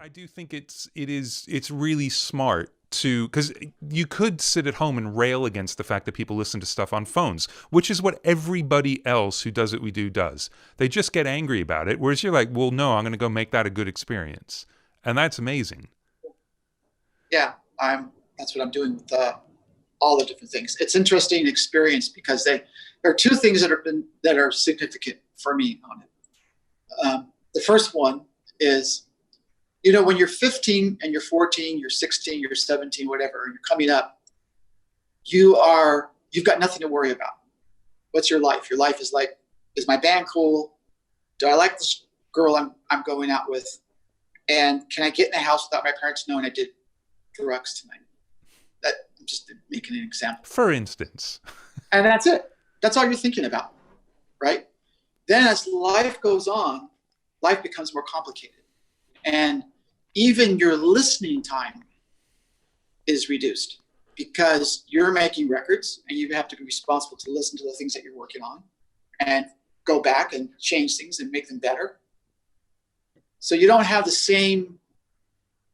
I do think it's really smart to, because you could sit at home and rail against the fact that people listen to stuff on phones, which is what everybody else who does what we do does. They just get angry about it, whereas you're like, well, no, I'm going to go make that a good experience, and that's amazing. Yeah, that's what I'm doing with all the different things. It's interesting experience because there are two things that are significant for me on it. The first one is, when you're 15 and you're 14, you're 16, you're 17, whatever, you're coming up, you've got nothing to worry about. What's your life? Your life is like, is my band cool? Do I like this girl I'm going out with? And can I get in the house without my parents knowing I did drugs tonight? That I'm just making an example. For instance. And that's it. That's all you're thinking about, right? Then as life goes on, life becomes more complicated. And even your listening time is reduced because you're making records and you have to be responsible to listen to the things that you're working on and go back and change things and make them better. So you don't have the same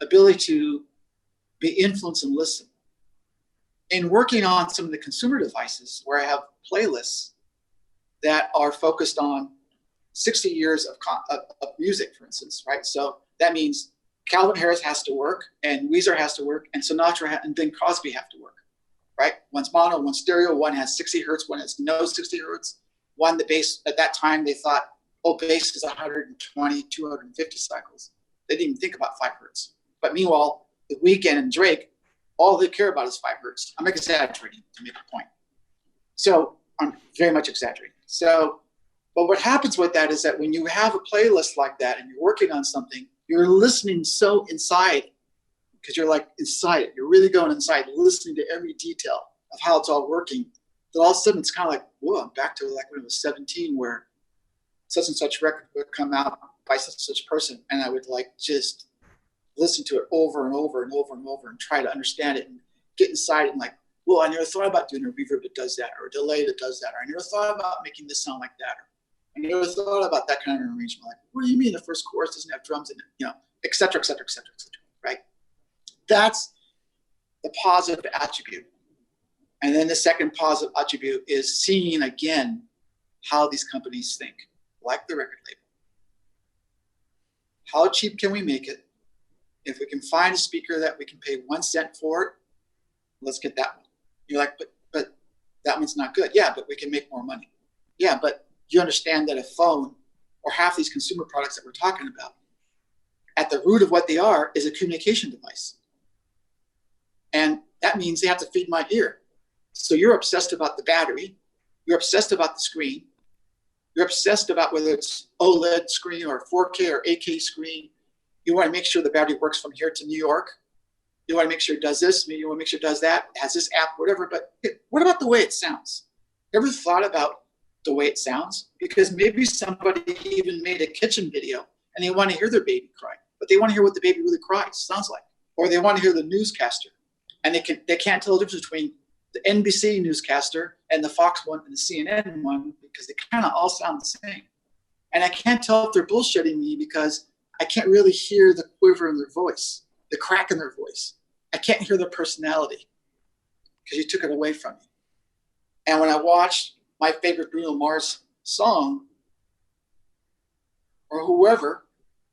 ability to be influenced and listen. In working on some of the consumer devices where I have playlists that are focused on 60 years of music, for instance, right? So that means Calvin Harris has to work, and Weezer has to work, and Sinatra and Bing Crosby have to work, right? One's mono, one's stereo, one has 60 hertz, one has no 60 hertz. One, the bass, at that time, they thought, bass is 120, 250 cycles. They didn't even think about 5 hertz. But meanwhile, The Weeknd and Drake, all they care about is 5 hertz. I'm exaggerating to make a point. So I'm very much exaggerating. But what happens with that is that when you have a playlist like that and you're working on something, you're listening so inside because you're like inside it. You're really going inside, listening to every detail of how it's all working. That all of a sudden it's kind of like, whoa, I'm back to like when I was 17 where such and such record would come out by such and such person. And I would like just listen to it over and over and over and over and try to understand it and get inside it and like, well, I never thought about doing a reverb that does that or a delay that does that. Or I never thought about making this sound like that. Or I never thought about that kind of arrangement. Like, what do you mean the first chorus doesn't have drums in it? Et cetera, et cetera, et cetera, et cetera, right? That's the positive attribute. And then the second positive attribute is seeing again how these companies think, like the record label. How cheap can we make it? If we can find a speaker that we can pay 1 cent for it, let's get that one. You're like, but that one's not good. Yeah, but we can make more money. Yeah, but you understand that a phone or half these consumer products that we're talking about, at the root of what they are is a communication device. And that means they have to feed my ear. So you're obsessed about the battery. You're obsessed about the screen. You're obsessed about whether it's OLED screen or 4K or 8K screen. You want to make sure the battery works from here to New York. You want to make sure it does this. Maybe you want to make sure it does that. It has this app, whatever. But what about the way it sounds? Ever thought about the way it sounds? Because maybe somebody even made a kitchen video and they want to hear their baby cry, but they want to hear what the baby really sounds like. Or they want to hear the newscaster and they can't tell the difference between the NBC newscaster and the Fox one and the CNN one because they kind of all sound the same. And I can't tell if they're bullshitting me because I can't really hear the quiver in their voice, the crack in their voice. I can't hear their personality because you took it away from me. And when I watched my favorite Bruno Mars song or whoever,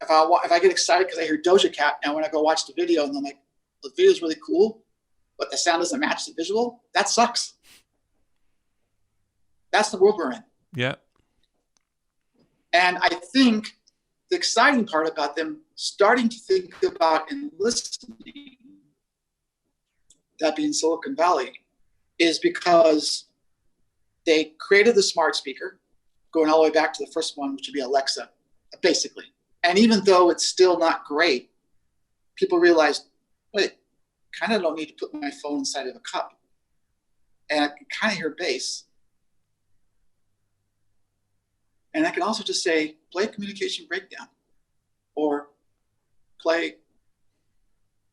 if I get excited because I hear Doja Cat, and when I go watch the video and I'm like, the video is really cool, but the sound doesn't match the visual, that sucks. That's the world we're in. Yeah. And I think the exciting part about them starting to think about and listening, that being Silicon Valley, is because they created the smart speaker, going all the way back to the first one, which would be Alexa, basically. And even though it's still not great, people realized, wait, kind of don't need to put my phone inside of a cup. And I can kind of hear bass. And I can also just say, play communication breakdown or play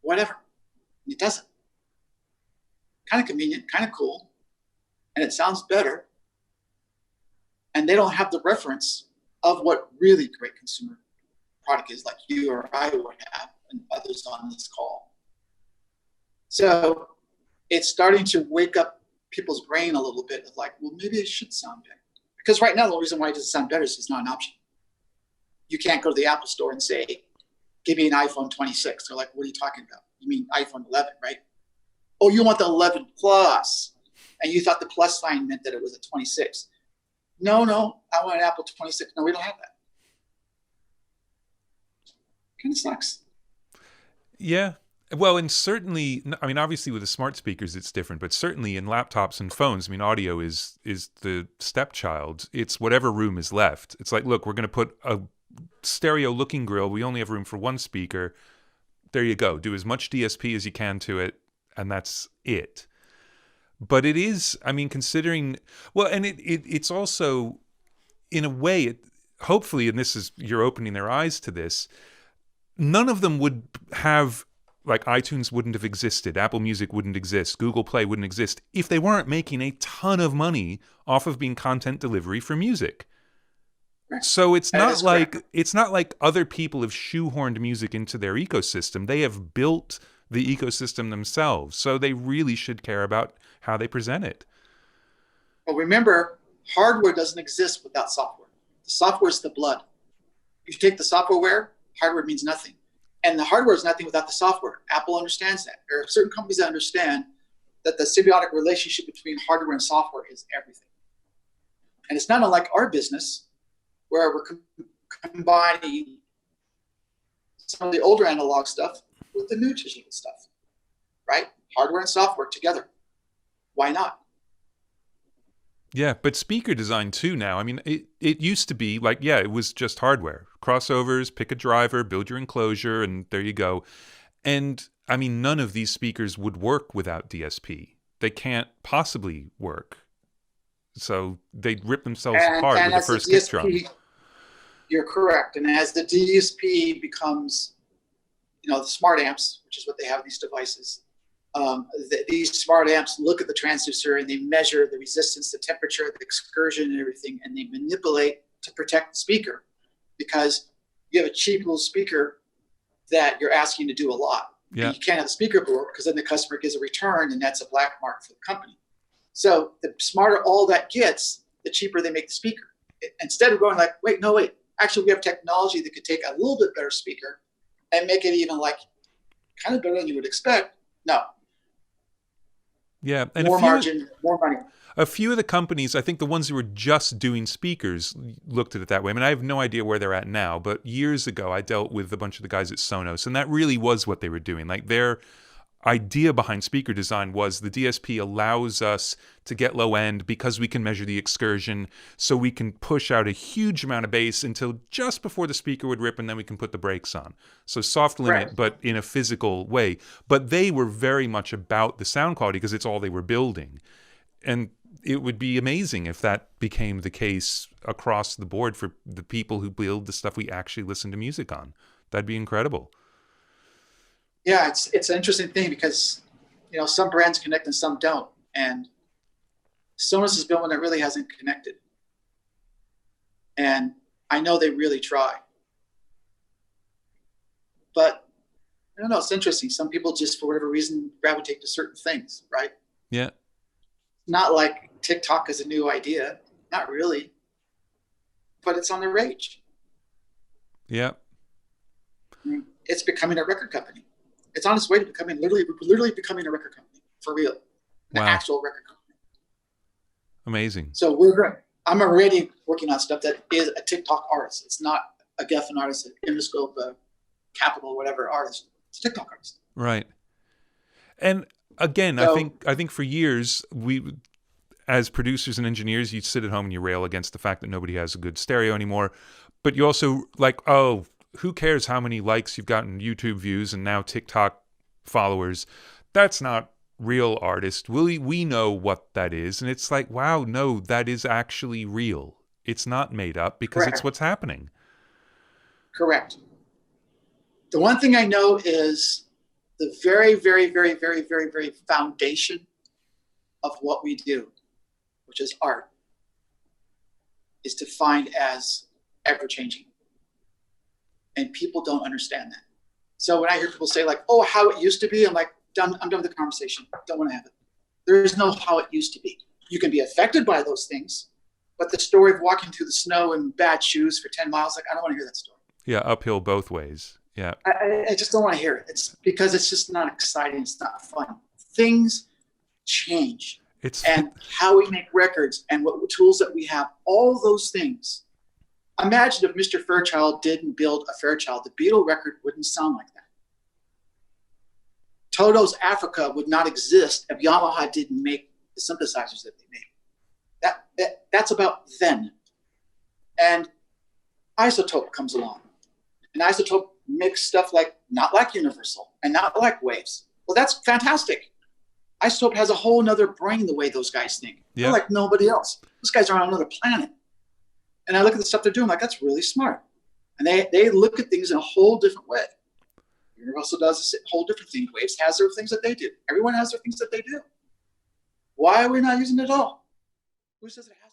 whatever. It doesn't. Kind of convenient, kind of cool. And it sounds better. And they don't have the reference of what really great consumer product is like you or I would have. and others on this call. So it's starting to wake up people's brain a little bit of like, well, maybe it should sound better. Because right now, the reason why it doesn't sound better is it's not an option. You can't go to the Apple store and say, give me an iPhone 26. They're like, what are you talking about? You mean iPhone 11, right? Oh, you want the 11 Plus. And you thought the plus sign meant that it was a 26. No, I want an Apple 26. No, we don't have that. Kind of sucks. Yeah. Well, and certainly, I mean, obviously with the smart speakers, it's different, but certainly in laptops and phones, I mean, audio is the stepchild. It's whatever room is left. It's like, look, we're going to put a stereo looking grill. We only have room for one speaker. There you go. Do as much DSP as you can to it, and that's it. But it is, I mean, considering, well, and it's also, in a way, hopefully, and this is, you're opening their eyes to this, none of them would have, like iTunes wouldn't have existed, Apple Music wouldn't exist, Google Play wouldn't exist if they weren't making a ton of money off of being content delivery for music. So it's not like other people have shoehorned music into their ecosystem. They have built the ecosystem themselves. So they really should care about how they present it. Well, remember, hardware doesn't exist without software. The software is the blood. You take the software, hardware means nothing. And the hardware is nothing without the software. Apple understands that. There are certain companies that understand that the symbiotic relationship between hardware and software is everything. And it's not unlike our business, where we're combining some of the older analog stuff with the new digital stuff, right? Hardware and software together. Why not? Yeah, but speaker design too now. I mean, it used to be like, yeah, it was just hardware. Crossovers, pick a driver, build your enclosure, and there you go. And I mean, none of these speakers would work without DSP. They can't possibly work. So they'd rip themselves apart with the first kick drum. You're correct. And as the DSP becomes, the smart amps, which is what they have in these devices, these smart amps look at the transducer and they measure the resistance, the temperature, the excursion, and everything, and they manipulate to protect the speaker, because you have a cheap little speaker that you're asking to do a lot. Yeah. And you can't have the speaker broke, because then the customer gives a return, and that's a black mark for the company. So the smarter all that gets, the cheaper they make the speaker. Instead of going like, wait, actually we have technology that could take a little bit better speaker and make it even like kind of better than you would expect. No. Yeah, and more margin, more money. A few of the companies, I think the ones who were just doing speakers, looked at it that way. I mean, I have no idea where they're at now, but years ago I dealt with a bunch of the guys at Sonos, and that really was what they were doing. Like, their idea behind speaker design was the DSP allows us to get low end because we can measure the excursion, so we can push out a huge amount of bass until just before the speaker would rip, and then we can put the brakes on. So soft limit, right, but in a physical way. But they were very much about the sound quality because it's all they were building. And it would be amazing if that became the case across the board for the people who build the stuff we actually listen to music on. That'd be incredible. Yeah, it's an interesting thing because, some brands connect and some don't. And Sonos is built one that really hasn't connected. And I know they really try. But I don't know, it's interesting. Some people just, for whatever reason, gravitate to certain things, right? Yeah. Not like TikTok is a new idea. Not really. But it's on the rage. Yeah. It's becoming a record company. It's on its way to becoming literally becoming a record company for real, an actual record company. Amazing. So I'm already working on stuff that is a TikTok artist. It's not a Geffen artist, an Interscope, Capital, whatever artist. It's a TikTok artist. Right. And again, so, I think for years we, as producers and engineers, you sit at home and you rail against the fact that nobody has a good stereo anymore, but you also like, oh, who cares how many likes you've gotten YouTube views and now TikTok followers? That's not real artist. We know what that is. And it's like, wow, no, that is actually real. It's not made up because Correct. It's what's happening. Correct. The one thing I know is the very, very, very, very, very, very foundation of what we do, which is art, is defined as ever-changing. And people don't understand that. So when I hear people say like, "Oh, how it used to be," I'm like, I'm done with the conversation. Don't want to have it. There is no how it used to be. You can be affected by those things, but the story of walking through the snow in bad shoes for 10 miles, like, I don't want to hear that story. Yeah, uphill both ways. Yeah. I just don't want to hear it. It's because it's just not exciting. It's not fun. Things change. And how we make records and what tools that we have, all those things. Imagine if Mr. Fairchild didn't build a Fairchild. The Beatle record wouldn't sound like that. Toto's Africa would not exist if Yamaha didn't make the synthesizers that they made. That's about then. And Isotope comes along. And Isotope makes stuff like not like Universal and not like Waves. Well, that's fantastic. Isotope has a whole nother brain the way those guys think. Yeah. They're like nobody else. Those guys are on another planet. And I look at the stuff they're doing, like, that's really smart. And they look at things in a whole different way. Universal does a whole different thing. Waves has their things that they do. Everyone has their things that they do. Why are we not using it all? Who says it has?